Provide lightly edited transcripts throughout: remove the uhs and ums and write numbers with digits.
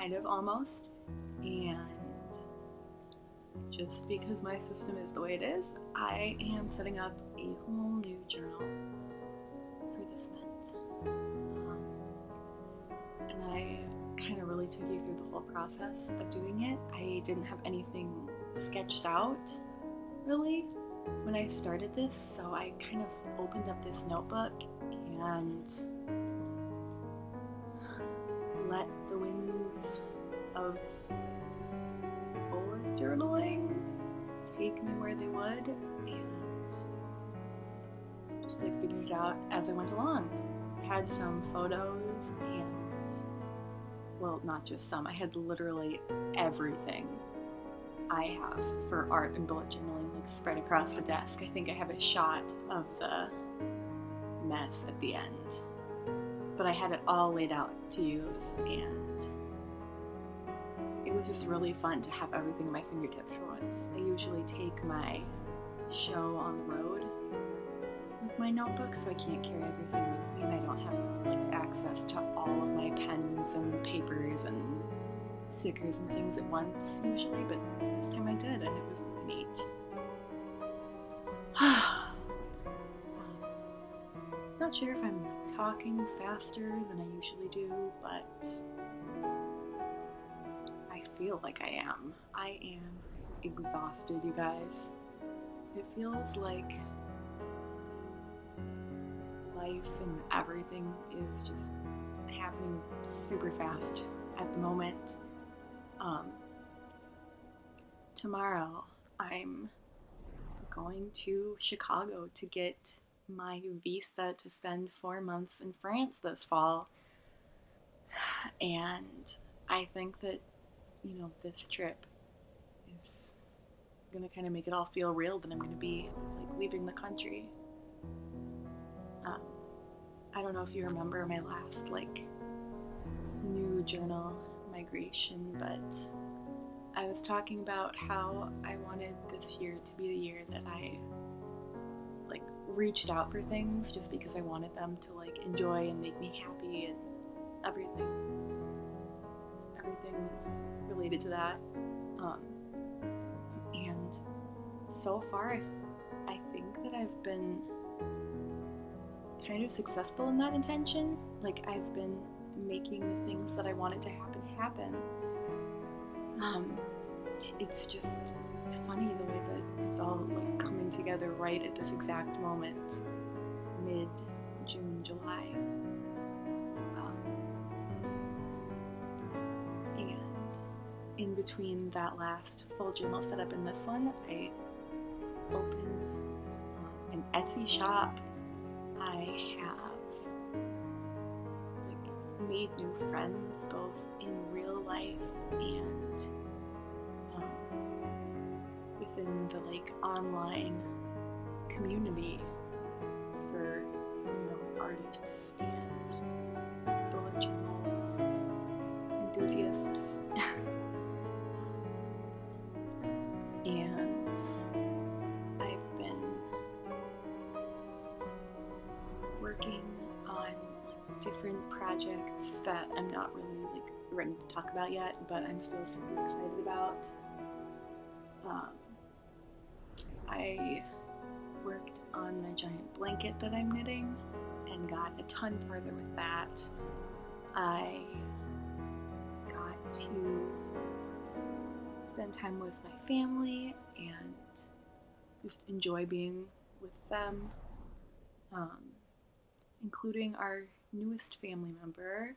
kind of almost, and just because my system is the way it is, I am setting up a whole new journal for this month. And I kind of really took you through the whole process of doing it. I didn't have anything sketched out, really, when I started this, so I kind of opened up this notebook and let the winds of bullet journaling take me where they would, and just like figured it out as I went along. I had some photos and, well, not just some, I had literally everything I have for art and bullet journaling like spread across the desk. I think I have a shot of the mess at the end, but I had it all laid out to use, and it was just really fun to have everything at my fingertips for once. I usually take my show on the road with my notebook, so I can't carry everything with me, and I don't have like access to all of my pens and papers and stickers and things at once usually, but this time I did, and it was really neat. Not sure if I'm like talking faster than I usually do, but I feel like I am. I am exhausted, you guys. It feels like life and everything is just happening super fast at the moment. Tomorrow I'm going to Chicago to get my visa to spend 4 months in France this fall, and I think that, you know, this trip is gonna kind of make it all feel real, that I'm gonna be like leaving the country. I don't know if you remember my last like new journal migration, but I was talking about how I wanted this year to be the year that I like reached out for things just because I wanted them to like enjoy and make me happy, and everything related to that. And so far I think that I've been kind of successful in that intention. Like, I've been making the things that I wanted to happen. It's just funny the way that it's all like coming together right at this exact moment, mid-June, July. And in between that last full journal setup and this one, I opened an Etsy shop. I have like made new friends both in real life and within the like online community for, you know, artists and bullet journal enthusiasts. And I've been working on like different projects that I'm not really like ready to talk about yet, but I'm still super excited about. I worked on my giant blanket that I'm knitting and got a ton further with that. I got to spend time with my family and just enjoy being with them, including our newest family member,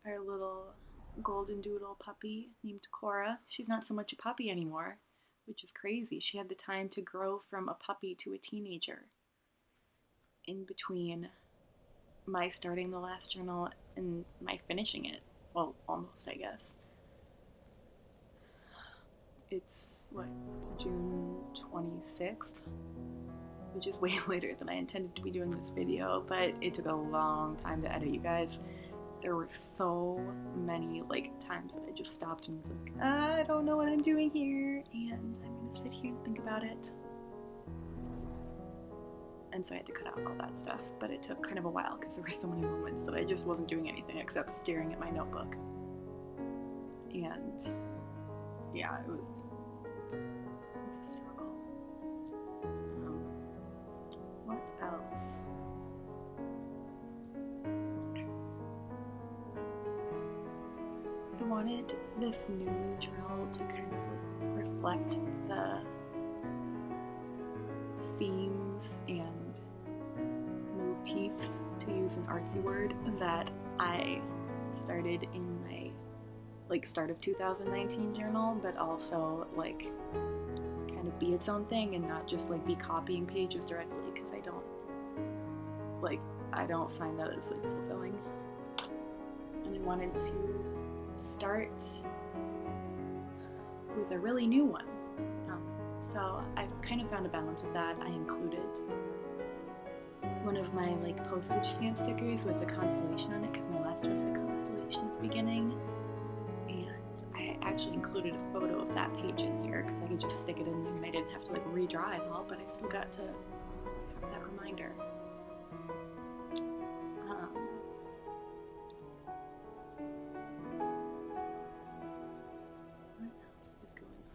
our little golden doodle puppy named Cora. She's not so much a puppy anymore, which is crazy. She had the time to grow from a puppy to a teenager in between my starting the last journal and my finishing it. Well, almost, I guess. It's, June 26th, which is way later than I intended to be doing this video, but it took a long time to edit, you guys. There were so many times that I just stopped and was like, I don't know what I'm doing here, and I'm gonna sit here and think about it. And so I had to cut out all that stuff, but it took kind of a while because there were so many moments that I just wasn't doing anything except staring at my notebook. And yeah, it was a struggle. What else? I wanted this new journal to kind of reflect the themes and motifs, to use an artsy word, that I started in my start of 2019 journal, but also kind of be its own thing and not just be copying pages directly, because I don't find that as fulfilling. And I wanted to start with a really new one. So I've kind of found a balance with that. I included one of my postage stamp stickers with the constellation on it, because my last one had a constellation at the beginning, and I actually included a photo of that page in here because I could just stick it in there and I didn't have to redraw it all, but I still got to have that reminder. What else is going on?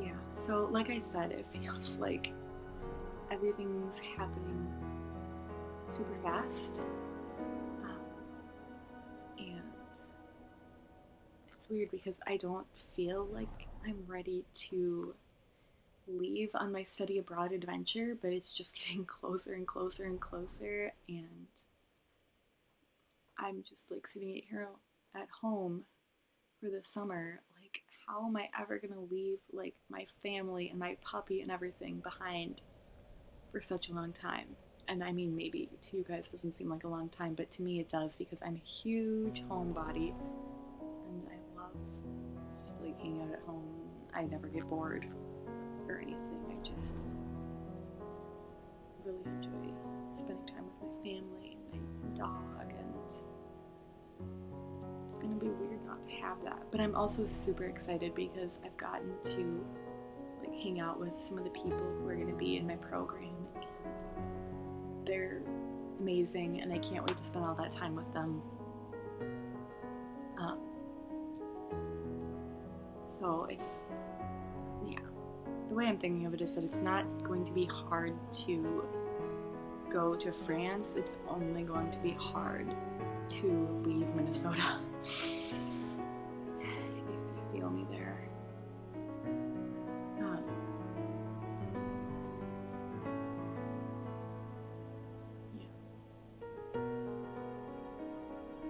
Yeah, so like I said, it feels like everything's happening super fast, and it's weird because I don't feel like I'm ready to leave on my study abroad adventure, but it's just getting closer and closer and closer, and I'm just sitting here at home for the summer. How am I ever gonna leave my family and my puppy and everything behind for such a long time? And I mean, maybe to you guys doesn't seem like a long time, but to me it does, because I'm a huge homebody and I love just hanging out at home. I never get bored or anything. I just really enjoy spending time with my family and my dog, and it's gonna be weird not to have that. But I'm also super excited because I've gotten to hang out with some of the people who are gonna be in my program, and they're amazing, and I can't wait to spend all that time with them. So it's, the way I'm thinking of it is that it's not going to be hard to go to France. It's only going to be hard to leave Minnesota. If you feel me there.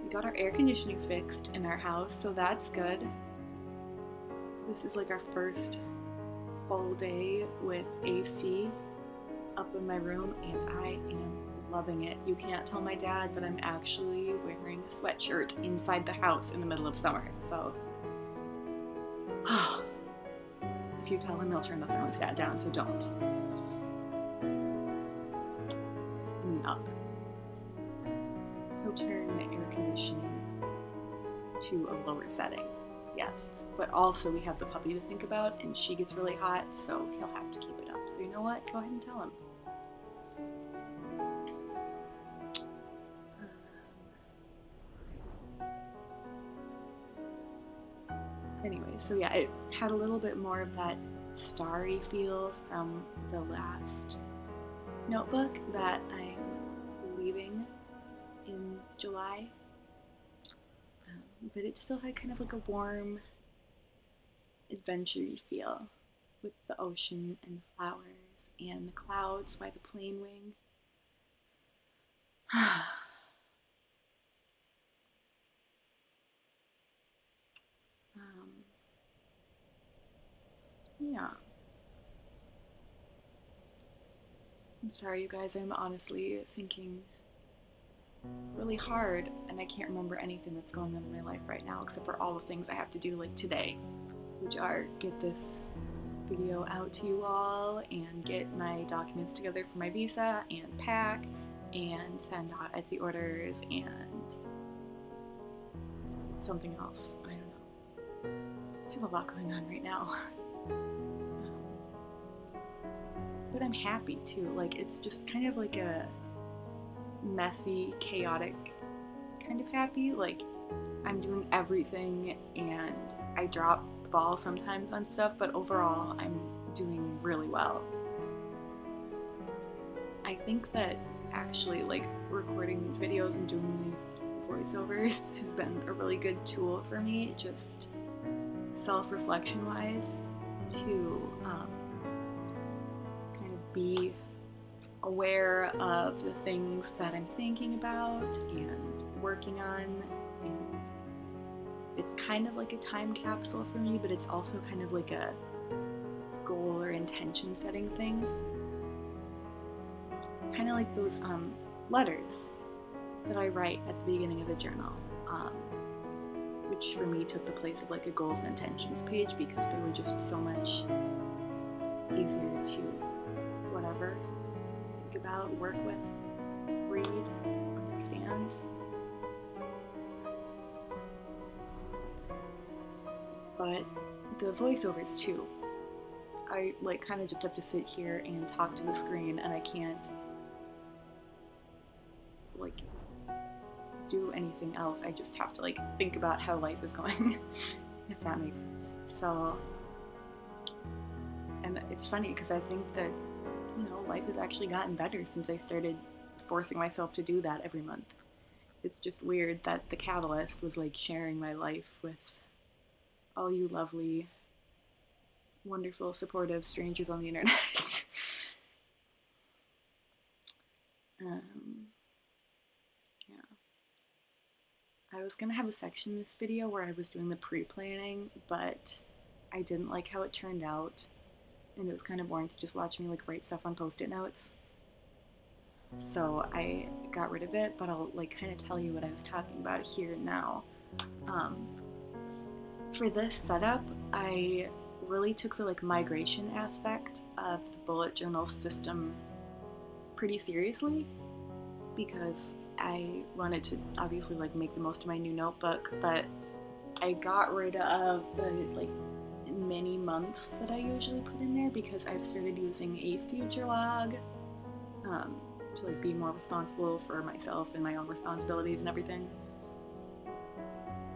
We got our air conditioning fixed in our house, so that's good. This is our first full day with AC up in my room, and I am loving it. You can't tell my dad that I'm actually wearing a sweatshirt inside the house in the middle of summer, so if you tell him, he'll turn the thermostat down, so don't. I mean up. He'll turn the air conditioning to a lower setting, yes. But also we have the puppy to think about, and she gets really hot, so he'll have to keep it up. So you know what? Go ahead and tell him. Anyway, so yeah, it had a little bit more of that starry feel from the last notebook that I'm leaving in July. But it still had kind of a warm, adventure-y feel with the ocean and the flowers and the clouds by the plane wing. Yeah. I'm sorry, you guys, I'm honestly thinking really hard, and I can't remember anything that's going on in my life right now except for all the things I have to do today, which are get this video out to you all and get my documents together for my visa and pack and send out Etsy orders and something else. I don't know. I have a lot going on right now. But I'm happy too. It's just kind of a messy, chaotic kind of happy. Like, I'm doing everything and I drop the ball sometimes on stuff, but overall I'm doing really well. I think that actually like recording these videos and doing these voiceovers has been a really good tool for me, just self-reflection wise, to kind of be aware of the things that I'm thinking about and working on. And it's kind of like a time capsule for me, but it's also kind of like a goal or intention setting thing. Kind of like those letters that I write at the beginning of the journal, which for me took the place of like a goals and intentions page because they were just so much easier to whatever, think about, work with, read, understand. But the voiceovers too, I like kind of just have to sit here and talk to the screen, and I can't like do anything else. I just have to like think about how life is going, if that makes sense. So, and it's funny because I think that, you know, life has actually gotten better since I started forcing myself to do that every month. It's just weird that the catalyst was like sharing my life with all you lovely, wonderful, supportive strangers on the internet. Yeah. I was gonna have a section in this video where I was doing the pre-planning, but I didn't like how it turned out, and it was kind of boring to just watch me like write stuff on post-it notes. So I got rid of it, but I'll like kind of tell you what I was talking about here and now. For this setup, I really took the like migration aspect of the bullet journal system pretty seriously, because I wanted to obviously like make the most of my new notebook, but I got rid of the like many months that I usually put in there because I've started using a future log to like be more responsible for myself and my own responsibilities and everything.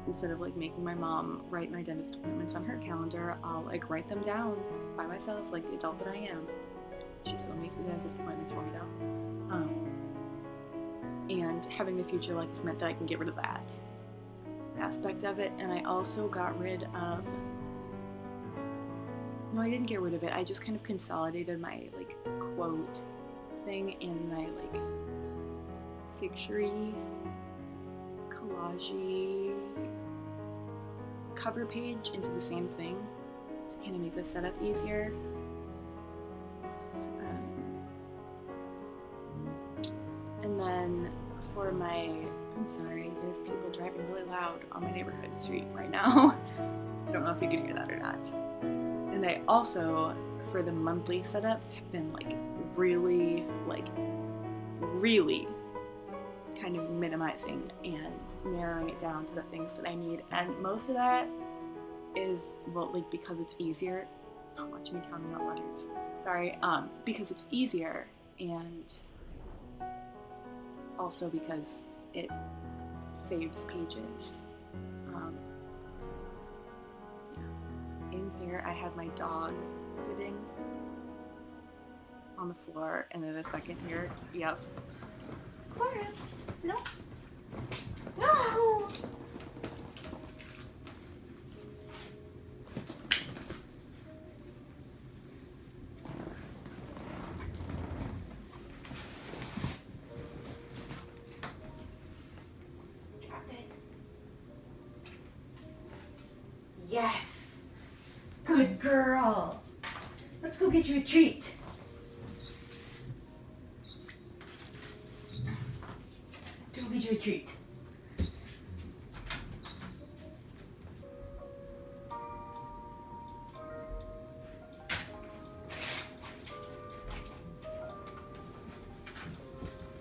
Instead of like making my mom write my dentist appointments on her calendar, I'll like write them down by myself like the adult that I am. She still makes the dentist appointments for me though. And having the future log has meant that I can get rid of that aspect of it. And I also got rid of, no, I didn't get rid of it, I just kind of consolidated my like quote thing in my like picture-y, collage-y cover page into the same thing to kind of make the setup easier. And then for my, I'm sorry, there's people driving really loud on my neighborhood street right now. I don't know if you can hear that or not. And I also, for the monthly setups, have been like really kind of minimizing and narrowing it down to the things that I need. And most of that is, well, like because it's easier. Oh, watch me counting out letters. Sorry, because it's easier, and also because it saves pages. Yeah. In here I have my dog sitting on the floor, and then a second here, yep. Clara, no. No! Yes! Good girl! Let's go get you a treat. Go get you a treat.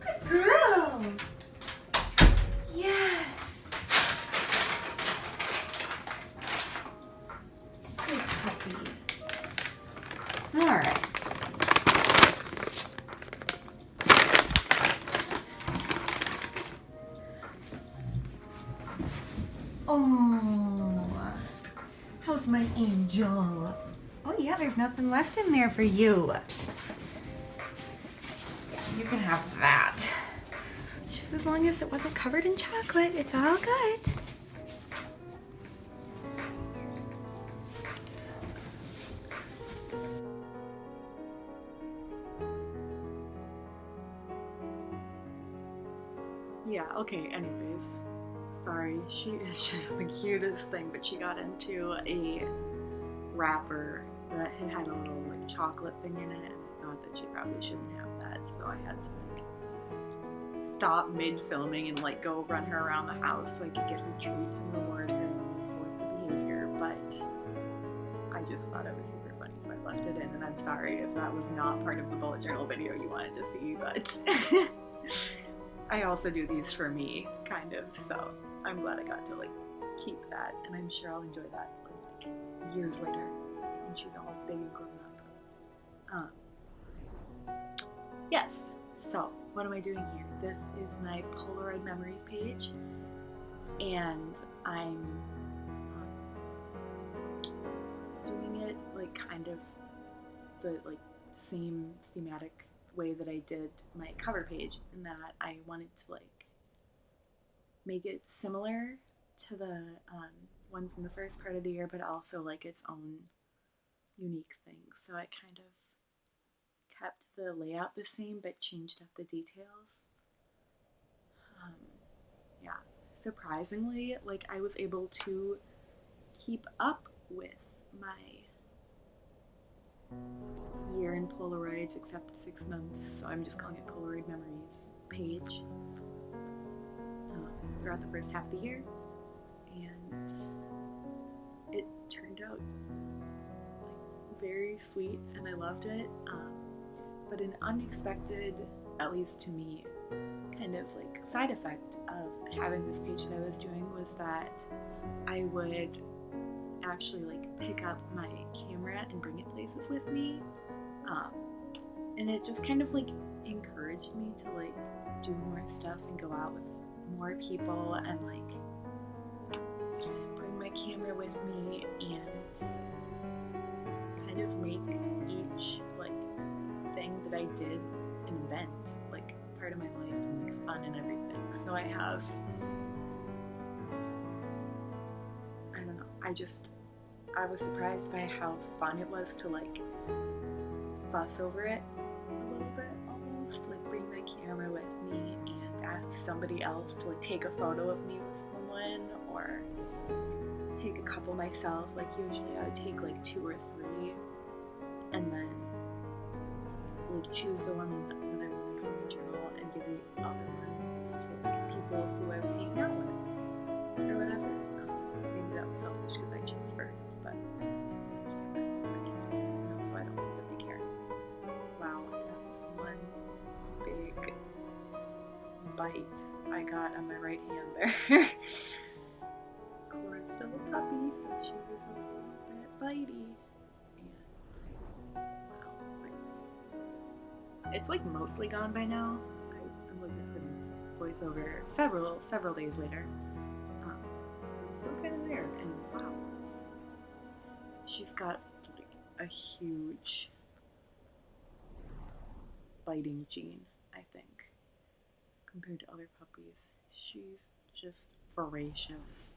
Good girl! Yes! Good puppy. All right. Oh, how's my angel? Oh yeah, there's nothing left in there for you. You can have that. Just as long as it wasn't covered in chocolate, it's all good. Yeah, okay, anyways. Sorry, she is just the cutest thing, but she got into a wrapper that had a little like chocolate thing in it, and I thought that she probably shouldn't have that, so I had to like stop mid-filming and like go run her around the house so I could get her treats and reward her and reinforce the behavior, but I just thought it was super funny, so I left it in, and I'm sorry if that was not part of the bullet journal video you wanted to see, but I also do these for me, kind of, so I'm glad I got to like keep that, and I'm sure I'll enjoy that like years later when she's all big and grown up. Yes, so what am I doing here? This is my Polaroid memories page, and I'm doing it like kind of the like same thematic way that I did my cover page, in that I wanted to like make it similar to the one from the first part of the year, but also like its own unique thing. So I kind of kept the layout the same, but changed up the details. Yeah, surprisingly, like I was able to keep up with my year in Polaroids, except 6 months, so I'm just calling it Polaroid Memories page, throughout the first half of the year, and it turned out like very sweet, and I loved it, but an unexpected, at least to me, kind of like side effect of having this page that I was doing was that I would actually like pick up my camera and bring it places with me, and it just kind of like encouraged me to like do more stuff and go out with more people and like bring my camera with me and kind of make each like thing that I did an event, like part of my life, and like fun and everything. So I have, I don't know, I was surprised by how fun it was to like fuss over it a little bit, almost like bring my camera with me and ask somebody else to like take a photo of me with someone, or take a couple myself. Like usually I would take like 2 or 3 and then like choose the one that I wanted for my journal and give the other ones to like people who I was hanging out with or whatever. Maybe that was selfish because I chose first, but it's my camera, so I can do it, so I don't think that they care. Wow, that was one big bite I got on my right hand there. Cora's still a puppy, so she was a little bit bitey. And wow, it's like mostly gone by now. I'm looking for this voiceover several days later. It's still kind of there, and wow, she's got like a huge biting gene, I think, compared to other puppies. She's just voracious.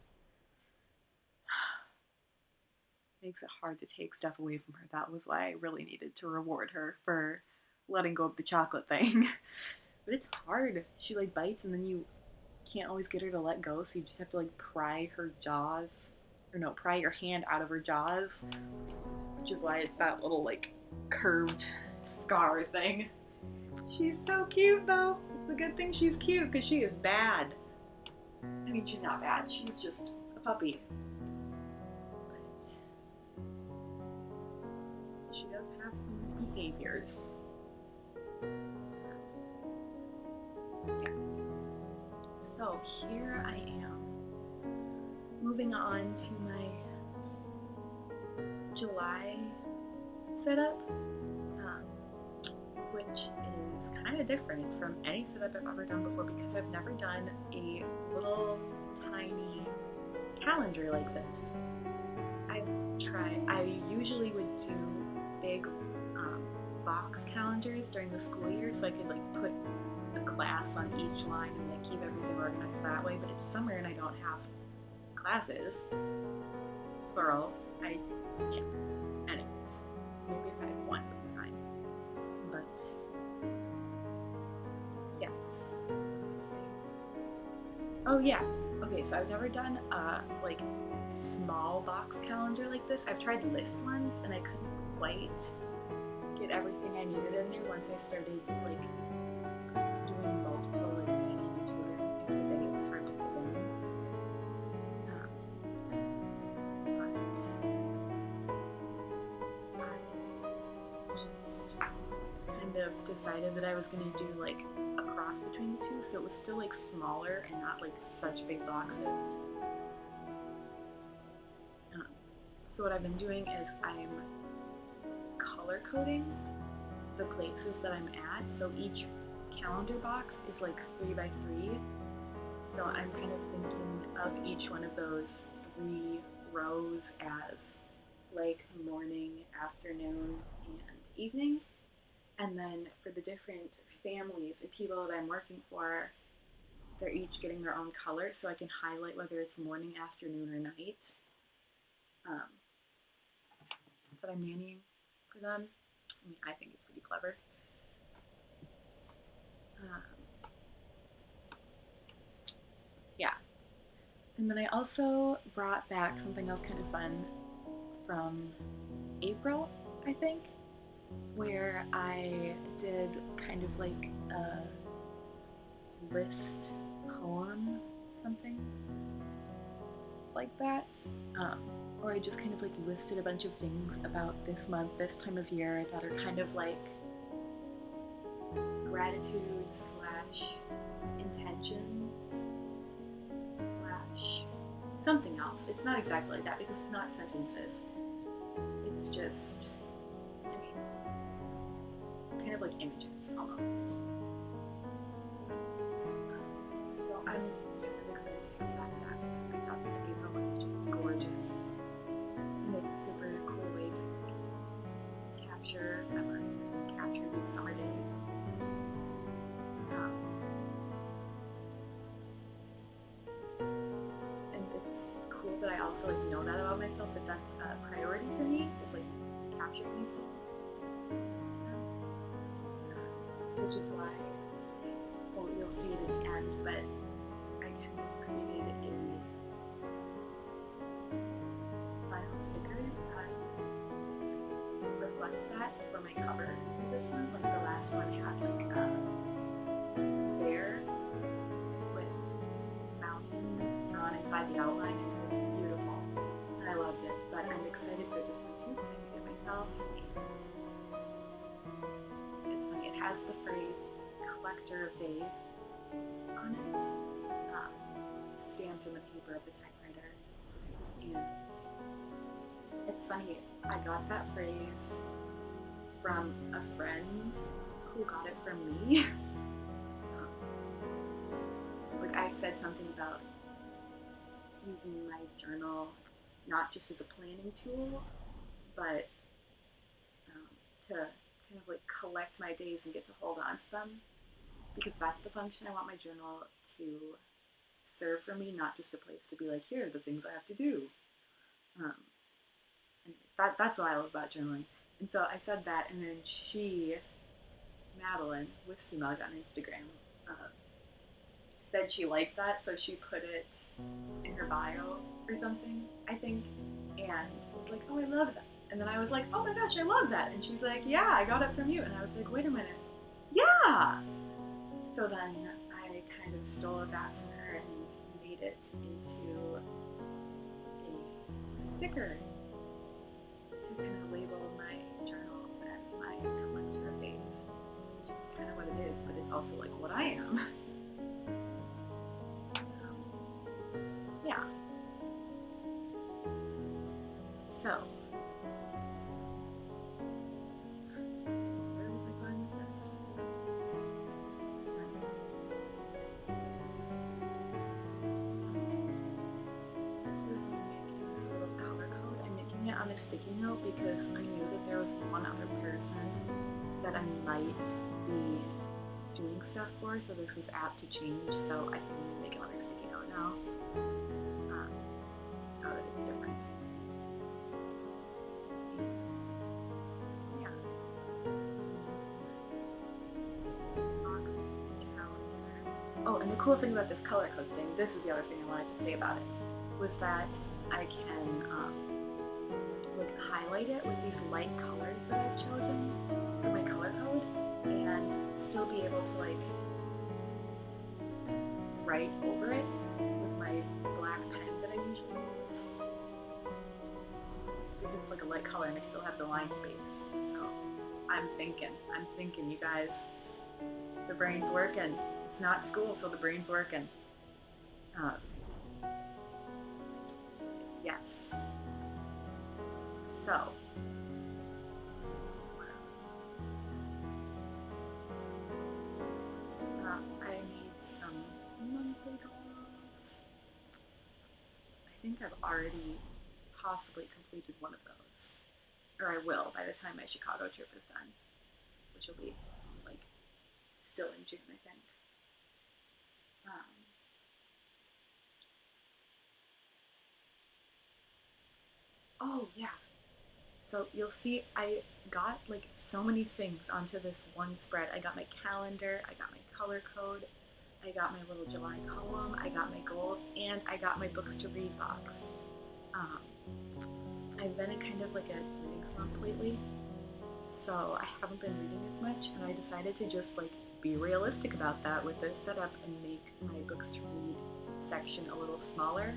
Makes it hard to take stuff away from her. That was why I really needed to reward her for letting go of the chocolate thing. But it's hard. She like bites and then you can't always get her to let go, so you just have to like pry her jaws, or no, pry your hand out of her jaws, which is why it's that little like curved scar thing. She's so cute though. It's a good thing she's cute, because she is bad. I mean, she's not bad, she's just a puppy. But she does have some behaviors. Yeah. So here I am, moving on to my July setup, which is kind of different from any setup I've ever done before, because I've never done a little tiny calendar like this. I usually would do big box calendars during the school year so I could like put a class on each line and like keep everything organized that way, but it's summer and I don't have classes, plural. Yeah, anyways, maybe if I had one it would be fine, but yes, what was I saying? Oh yeah, okay, so I've never done a like small box calendar like this. I've tried list ones and I couldn't quite get everything I needed in there once I started like doing multiple like 80 to 200 things a day. It was hard to fit in. But I just kind of decided that I was going to do like a cross between the two, so it was still like smaller and not like such big boxes. So what I've been doing is I'm color coding the places that I'm at. So each calendar box is like 3 by 3. So I'm kind of thinking of each one of those 3 rows as like morning, afternoon, and evening. And then for the different families and people that I'm working for, they're each getting their own color, so I can highlight whether it's morning, afternoon, or night. That I'm nannying for them. I mean, I think it's pretty clever. Yeah. And then I also brought back something else kind of fun from April, I think, where I did kind of like a list poem, something like that. Or I just kind of like listed a bunch of things about this month, this time of year that are kind of like gratitude / intentions / something else. It's not exactly like that because it's not sentences. It's just, I mean, kind of like images almost. So I'm kind of excited to talk about that because I thought that the April one is just gorgeous. And it's a super cool way to like capture memories and capture these summer days. And it's cool that I also like know that about myself, that that's a priority for me, is like capturing these things. Which is why, well, you'll see it in the end, but I kind of created a vinyl sticker that reflects that for my cover for this one. Like the last one had like a bear with mountains drawn inside the outline, and it was beautiful, and I loved it. But I'm excited for this one too because I made it myself, and it's funny, it has the phrase collector of days on it, stamped in the paper of the typewriter. And it's funny, I got that phrase from a friend who got it from me. Like I said something about using my journal not just as a planning tool, but to kind of like collect my days and get to hold on to them, because that's the function I want my journal to serve for me, not just a place to be like, here are the things I have to do. And that's what I love about journaling. And so I said that, and then Madeline, Whiskey Mug on Instagram, said she liked that, so she put it in her bio or something, I think, and was like, oh, I love that. And then I was like, oh my gosh, I love that. And she's like, yeah, I got it from you. And I was like, wait a minute. Yeah! So then I kind of stole it back from her and made it into a sticker to kind of label my journal as my collector of days, which is kind of what it is, but it's also like what I am. Yeah. So, where was I going with this? this is me making my little color code. I'm making it on a sticky note because I knew that there was one other person that I might be doing stuff for, so this was apt to change, so I think I'm going to make it on a sticky note now. Now that it's different. And, yeah. Oh, and the cool thing about this color code thing, this is the other thing I wanted to say about it, was that I can like highlight it with these light colors that I've chosen for my color code, and still be able to like write over it with my black pen that I usually use, because it's like a light color and I still have the line space. So I'm thinking, you guys, the brain's working. It's not school, so the brain's working. Yes. So, what else? I need some monthly goals. I think I've already possibly completed one of those. Or I will by the time my Chicago trip is done, which will be like still in June, I think. Oh yeah. So you'll see I got like so many things onto this one spread. I got my calendar, I got my color code, I got my little July poem, I got my goals, and I got my books to read box. I've been in kind of like a reading slump lately, so I haven't been reading as much, and I decided to just like be realistic about that with this setup and make my books to read section a little smaller.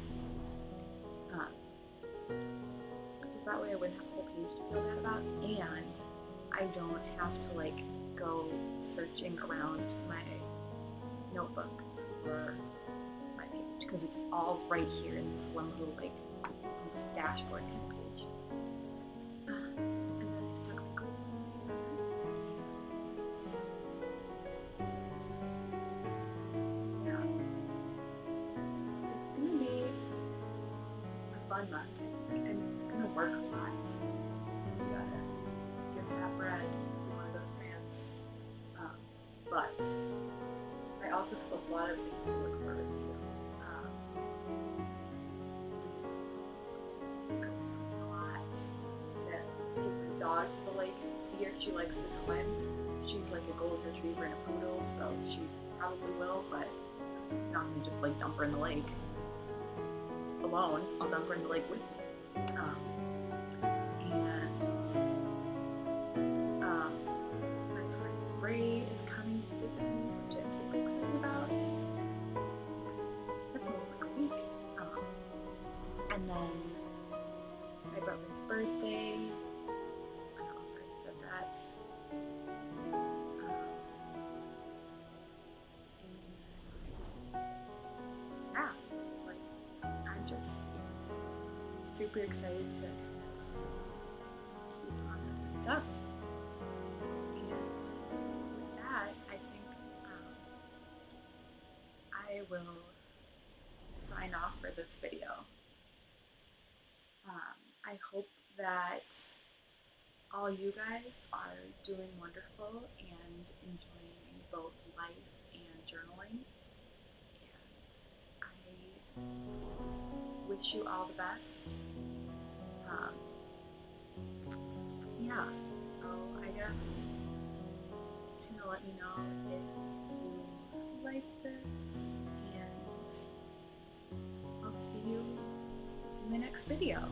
Because that way I wouldn't have a whole page to feel bad about, and I don't have to like go searching around my notebook for my page, because it's all right here in this one little like almost dashboard kind of page. And then I stuck my goals in there. Yeah. It's gonna be a fun month. I'm gonna work a lot. We gotta get that bread if we wanna go to France. But I also have a lot of things to look forward to. Go swimming a lot. Take my dog to the lake and see if she likes to swim. She's like a golden retriever and a poodle, so she probably will, but I'm not gonna just like dump her in the lake alone. I'll dump her in the lake with me. My friend Ray is coming to visit me, which I'm super excited about. That's only like a week. And then my brother's birthday. I don't know if I already said that. And yeah, like I'm just super excited to kind of keep on with my stuff. And with that, I think I will sign off for this video. I hope that all you guys are doing wonderful and enjoying both life and journaling. And I wish you all the best. Yeah, so I guess kind of let me know if you liked this, and I'll see you in the next video.